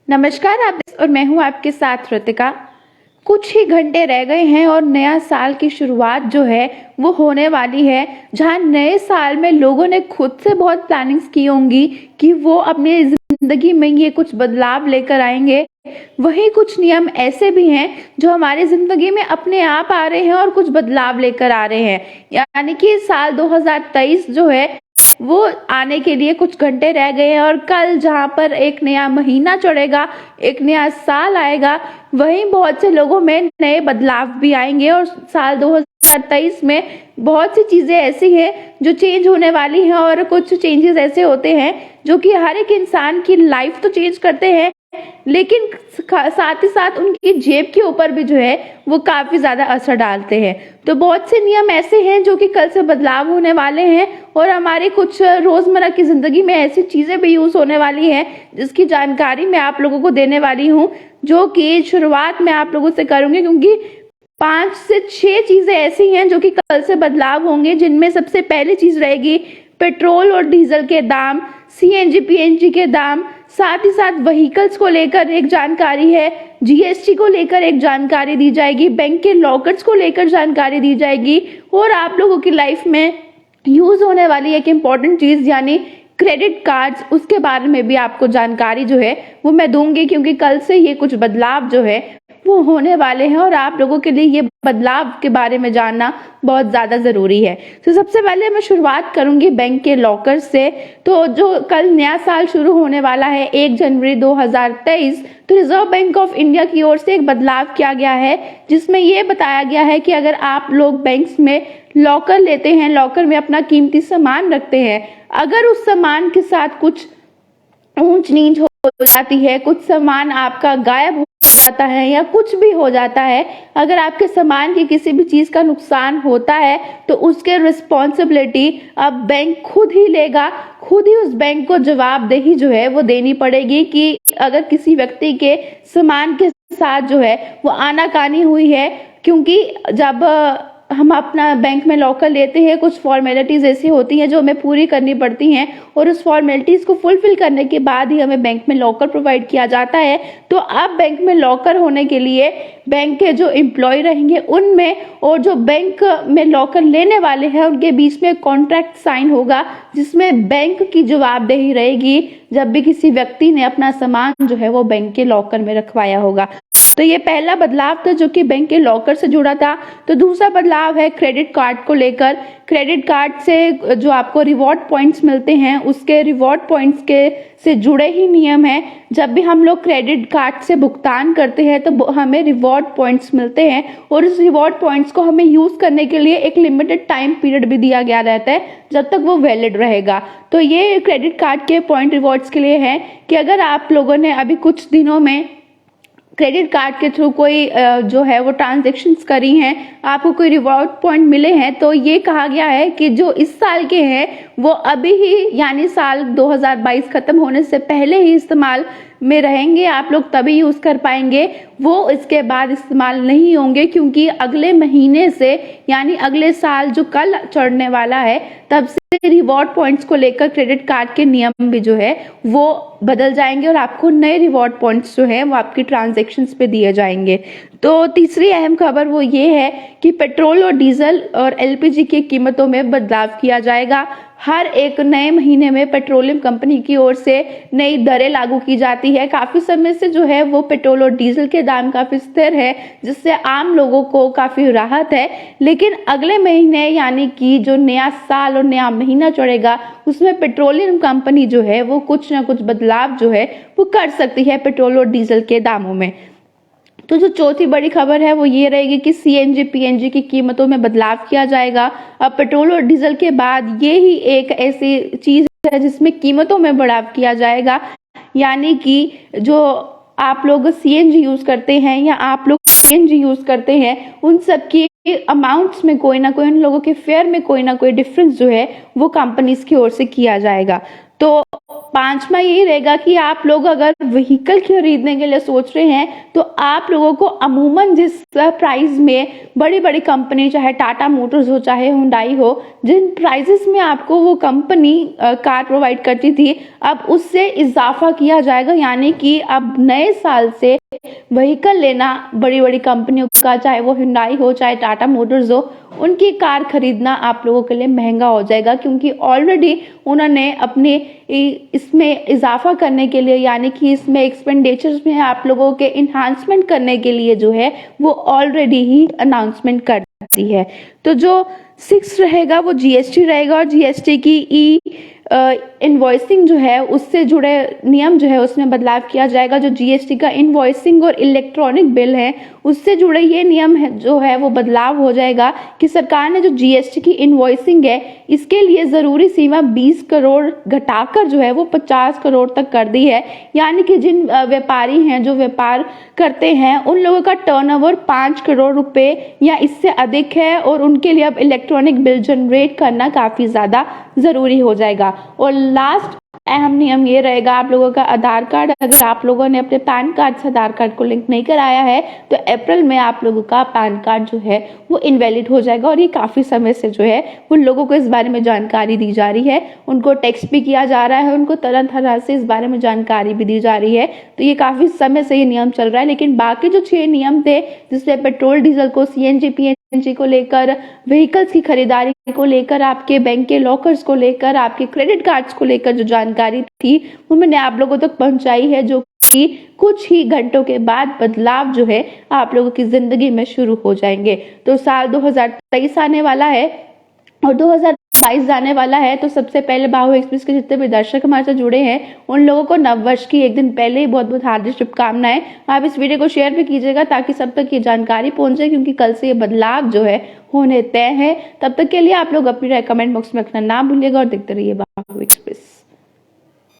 नमस्कार और मैं हूं आपके साथ ऋतिका। कुछ ही घंटे रह गए हैं और नया साल की शुरुआत जो है वो होने वाली है, जहां नए साल में लोगों ने खुद से बहुत प्लानिंग्स की होंगी कि वो अपनी जिंदगी में ये कुछ बदलाव लेकर आएंगे। वहीं कुछ नियम ऐसे भी हैं जो हमारी जिंदगी में अपने आप आ रहे हैं और कुछ बदलाव लेकर आ रहे हैं। यानी कि साल 2023 जो है वो आने के लिए कुछ घंटे रह गए हैं और कल जहां पर एक नया महीना चढ़ेगा, एक नया साल आएगा, वहीं बहुत से लोगों में नए बदलाव भी आएंगे। और साल 2023 में बहुत सी चीजें ऐसी हैं जो चेंज होने वाली हैं और कुछ चेंजेस ऐसे होते हैं जो कि हर एक इंसान की लाइफ तो चेंज करते हैं, लेकिन साथ ही साथ उनकी जेब के ऊपर भी जो है वो काफी ज्यादा असर डालते हैं। तो बहुत से नियम ऐसे हैं जो कि कल से बदलाव होने वाले हैं और हमारे कुछ रोजमर्रा की जिंदगी में ऐसी चीजें भी यूज होने वाली हैं जिसकी जानकारी मैं आप लोगों को देने वाली हूँ, जो कि शुरुआत में आप लोगों से करूंगी, क्योंकि 5 से 6 चीजें ऐसी हैं जो कि कल से बदलाव होंगे, जिनमें सबसे पहली चीज रहेगी पेट्रोल और डीजल के दाम, सीएनजी पीएनजी के दाम, साथ ही साथ व्हीकल्स को लेकर एक जानकारी है, जीएसटी को लेकर एक जानकारी दी जाएगी, बैंक के लॉकर्स को लेकर जानकारी दी जाएगी और आप लोगों की लाइफ में यूज होने वाली एक इम्पॉर्टेंट चीज यानी क्रेडिट कार्ड्स, उसके बारे में भी आपको जानकारी जो है वो मैं दूंगी, क्योंकि कल से ये कुछ बदलाव जो है वो होने वाले हैं और आप लोगों के लिए ये बदलाव के बारे में जानना बहुत ज्यादा जरूरी है। तो सबसे पहले मैं शुरुआत करूंगी बैंक के लॉकर से। तो जो कल नया साल शुरू होने वाला है 1 जनवरी 2023, तो रिजर्व बैंक ऑफ इंडिया की ओर से एक बदलाव किया गया है, जिसमें ये बताया गया है कि अगर आप लोग बैंक्स में लॉकर लेते हैं, लॉकर में अपना कीमती सामान रखते हैं, अगर उस सामान के साथ कुछ ऊंच नीच हो जाती है, कुछ सामान आपका गायब हो जाता है या कुछ भी हो जाता है, अगर आपके सामान की किसी भी चीज का नुकसान होता है, तो उसके रिस्पॉन्सिबिलिटी अब बैंक खुद ही लेगा। खुद ही उस बैंक को जवाबदेही जो है वो देनी पड़ेगी कि अगर किसी व्यक्ति के सामान के साथ जो है वो आनाकानी हुई है, क्योंकि जब हम अपना बैंक में लॉकर लेते हैं कुछ फॉर्मेलिटीज ऐसी होती हैं जो हमें पूरी करनी पड़ती हैं और उस फॉर्मेलिटीज को फुलफिल करने के बाद ही हमें बैंक में लॉकर प्रोवाइड किया जाता है। तो अब बैंक में लॉकर होने के लिए बैंक के जो एम्प्लॉय रहेंगे उनमें और जो बैंक में लॉकर लेने वाले हैं उनके बीच में कॉन्ट्रैक्ट साइन होगा, जिसमें बैंक की जवाबदेही रहेगी जब भी किसी व्यक्ति ने अपना सामान जो है वो बैंक के लॉकर में रखवाया होगा। तो ये पहला बदलाव था जो कि बैंक के लॉकर से जुड़ा था। तो दूसरा बदलाव है क्रेडिट कार्ड को लेकर। क्रेडिट कार्ड से जो आपको रिवॉर्ड पॉइंट्स मिलते हैं, उसके रिवॉर्ड पॉइंट्स के से जुड़े ही नियम हैं। जब भी हम लोग क्रेडिट कार्ड से भुगतान करते हैं तो हमें रिवॉर्ड पॉइंट्स मिलते हैं और इस रिवॉर्ड पॉइंट्स को हमें यूज करने के लिए एक लिमिटेड टाइम पीरियड भी दिया गया रहता है जब तक वो वैलिड रहेगा। तो ये क्रेडिट कार्ड के पॉइंट रिवॉर्ड्स के लिए है कि अगर आप लोगों ने अभी कुछ दिनों में क्रेडिट कार्ड के थ्रू कोई जो है वो ट्रांजेक्शन्स करी हैं, आपको कोई रिवॉर्ड पॉइंट मिले हैं, तो ये कहा गया है कि जो इस साल के हैं वो अभी ही यानी साल 2022 खत्म होने से पहले ही इस्तेमाल में रहेंगे, आप लोग तभी यूज कर पाएंगे, वो इसके बाद इस्तेमाल नहीं होंगे, क्योंकि अगले महीने से यानी अगले साल जो कल चढ़ने वाला है तब से रिवॉर्ड पॉइंट्स को लेकर क्रेडिट कार्ड के नियम भी जो है वो बदल जाएंगे और आपको नए रिवॉर्ड पॉइंट्स जो है वो आपकी ट्रांजैक्शंस पे दिए जाएंगे। तो तीसरी अहम खबर वो ये है कि पेट्रोल और डीजल और एलपीजी की कीमतों में बदलाव किया जाएगा। हर एक नए महीने में पेट्रोलियम कंपनी की ओर से नई दरें लागू की जाती है। काफी समय से जो है वो पेट्रोल और डीजल के दाम काफी स्थिर है, जिससे आम लोगों को काफी राहत है, लेकिन अगले महीने यानी कि जो नया साल और नया महीना चढ़ेगा उसमें पेट्रोलियम कंपनी जो है वो कुछ ना कुछ बदलाव जो है वो कर सकती है पेट्रोल और डीजल के दामों में। तो जो चौथी बड़ी खबर है वो ये रहेगी कि सीएनजी पीएनजी की कीमतों में बदलाव किया जाएगा। अब पेट्रोल और डीजल के बाद ये ही एक ऐसी चीज है जिसमें कीमतों में बढ़ाव किया जाएगा, यानी कि जो आप लोग सीएनजी यूज करते हैं या आप लोग पीएनजी यूज करते हैं उन सब की अमाउंट्स में कोई ना कोई, उन लोगों के फेयर में कोई ना कोई डिफरेंस जो है वो कंपनीज की ओर से किया जाएगा। तो पांचवा यही रहेगा कि आप लोग अगर व्हीकल खरीदने के लिए सोच रहे हैं तो आप लोगों को अमूमन जिस प्राइस में बड़ी बड़ी कंपनी, चाहे टाटा मोटर्स हो चाहे हुंडई हो, जिन प्राइसेस में आपको वो कंपनी कार प्रोवाइड करती थी, अब उससे इजाफा किया जाएगा। यानी कि अब नए साल से व्हीकल लेना बड़ी बड़ी कंपनियों का, चाहे वो हुंडई हो चाहे टाटा मोटर्स हो, उनकी कार खरीदना आप लोगों के लिए महंगा हो जाएगा, क्योंकि ऑलरेडी उन्होंने अपने इसमें इजाफा करने के लिए, यानी कि इसमें एक्सपेंडिचर्स में आप लोगों के इन्हांसमेंट करने के लिए जो है वो ऑलरेडी ही अनाउंसमेंट कर दी है। तो जो 6 रहेगा वो जीएसटी रहेगा, और जीएसटी की इनवॉइसिंग जो है उससे जुड़े नियम जो है उसमें बदलाव किया जाएगा। जो जीएसटी का इनवॉइसिंग और इलेक्ट्रॉनिक बिल है उससे जुड़े ये नियम है जो है वो बदलाव हो जाएगा कि सरकार ने जो जीएसटी की इनवॉइसिंग है इसके लिए ज़रूरी सीमा 20 करोड़ घटाकर जो है वो 50 करोड़ तक कर दी है। यानी कि जिन व्यापारी हैं जो व्यापार करते हैं उन लोगों का टर्नओवर 5 करोड़ रुपए या इससे अधिक है, और उनके लिए अब इलेक्ट्रॉनिक बिल जनरेट करना काफ़ी ज़्यादा ज़रूरी हो जाएगा। और लास्ट अहम नियम ये रहेगा, आप लोगों का आधार कार्ड, अगर आप लोगों ने अपने पैन कार्ड से आधार कार्ड को लिंक नहीं कराया है तो अप्रैल में आप लोगों का पैन कार्ड जो है वो इनवैलिड हो जाएगा। और ये काफ़ी समय से जो है उन लोगों को इस बारे में जानकारी दी जा रही है, उनको टेक्स्ट भी किया जा रहा है, उनको तरह तरह से इस बारे में जानकारी भी दी जा रही है। तो ये काफ़ी समय से ये नियम चल रहा है। लेकिन बाकी जो 6 नियम थे, जिसमें पेट्रोल डीजल को, सीएनजी पीएनजी को लेकर, व्हीकल्स की खरीदारी को लेकर, आपके बैंक के लॉकर्स को लेकर, आपके क्रेडिट कार्ड्स को लेकर जो जानकारी थी वो मैंने आप लोगों तक पहुंचाई है, जो कि कुछ ही घंटों के बाद बदलाव जो है आप लोगों की जिंदगी में शुरू हो जाएंगे। तो साल 2023 आने वाला है और 2022 जाने वाला है। तो सबसे पहले बाहु एक्सप्रेस के जितने भी दर्शक हमारे साथ जुड़े हैं उन लोगों को नववर्ष की एक दिन पहले ही बहुत बहुत हार्दिक शुभकामनाएं। आप इस वीडियो को शेयर भी कीजिएगा ताकि सब तक ये जानकारी पहुंचे, क्योंकि कल से ये बदलाव जो है होने तय है। तब तक के लिए आप लोग अपनी राय कमेंट बॉक्स में रखना ना भूलिएगा और देखते रहिए बाहु एक्सप्रेस।